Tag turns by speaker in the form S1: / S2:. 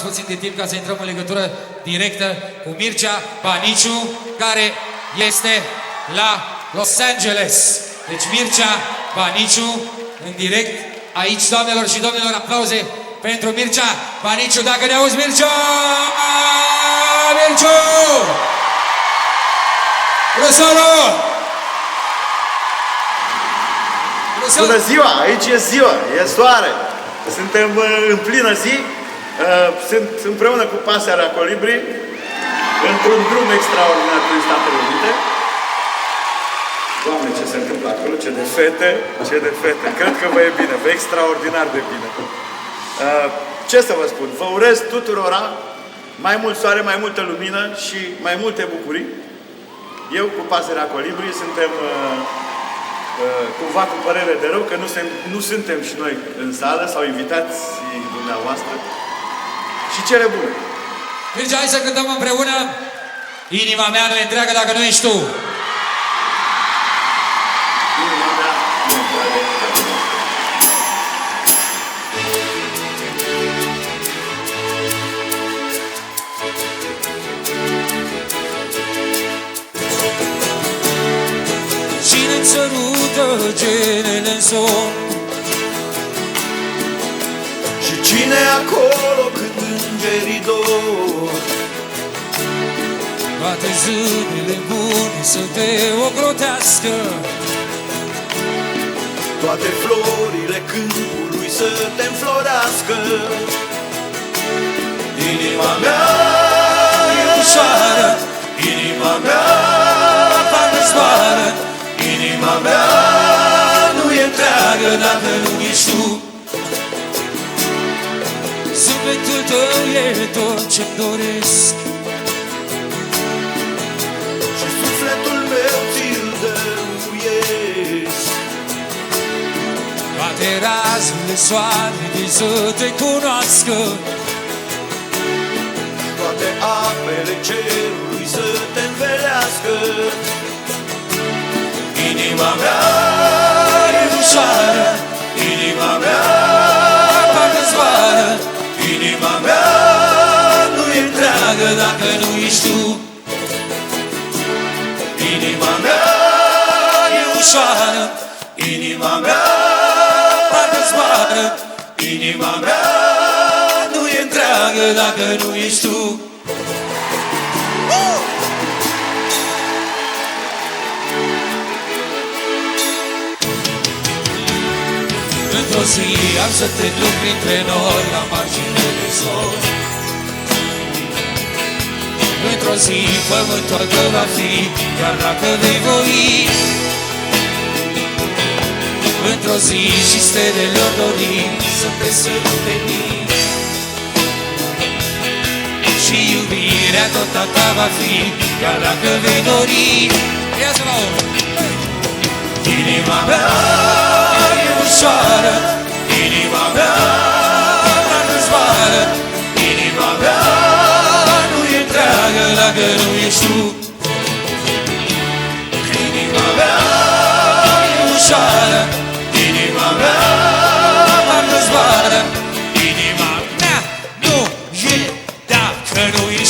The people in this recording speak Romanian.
S1: puțin de timp ca să intrăm în legătură directă cu Mircea Baniciu, care este la Los Angeles. Deci Mircea Baniciu, în direct, aici, doamnelor și domnilor, aplauze pentru Mircea Baniciu. Dacă ne auzi, Mircea! Mirciu! Bună seara!
S2: Bună ziua! Aici e ziua, e soare. Suntem în plină zi. Sunt împreună cu Pasărea Colibri într-un drum extraordinar prin Statele Unite. Doamne, ce se întâmplă acolo, ce de fete, ce de fete. Cred că vă e bine, vă e extraordinar de bine. Ce să vă spun? Vă urez tuturora mai mult soare, mai multă lumină și mai multe bucurii. Eu cu Pasărea Colibri suntem cumva cu părere de rău că nu suntem și noi în sală sau invitați dumneavoastră. Și cele bune.
S1: Deci hai să cântăm împreună. Inima mea nu e întreagă dacă nu ești tu.
S2: Inima mea nu e întreagă dacă nu ești tu.
S1: Cine-ți sărută genele-n somn?
S2: Și cine acolo când îngerii dor?
S1: Toate zilele bune să te ocrotească,
S2: Toate florile câmpului să te înflorească. Inima mea
S1: e ușoară,
S2: inima mea
S1: parcă zboară.
S2: Inima mea nu e întreagă dacă nu ești tu.
S1: Sufletul tău e tot ce-mi doresc,
S2: Și sufletul meu ți-l dăruiesc.
S1: toate razele soarelui să te cunoască,
S2: Toate apele cerului să te învelească. Inima mea
S1: e ușoară,
S2: inima mea
S1: parcă zboară.
S2: Inima mea nu e întreagă dacă nu ești tu. Inima mea
S1: E ușoară,
S2: inima mea
S1: parcă zboară.
S2: Inima mea nu e întreagă dacă nu ești tu.
S1: Într-o zi am să te duc printre noi la marginile de zon. Într-o zi pământul al tău va fi, chiar dacă vei voi. Într-o zi și stelelor dori să te sărute din. Și iubirea tot a ta va fi, chiar dacă vei dori. Ia să la urmă!
S2: Inima mea
S1: E ușoară,
S2: Inima mea
S1: parcă zboară.
S2: Inima mea
S1: Nu e întreagă dacă nu ești tu.
S2: Inima mea
S1: E ușoară,
S2: Inima mea
S1: parcă zboară.
S2: Inima
S1: Mea nu e dacă nu ești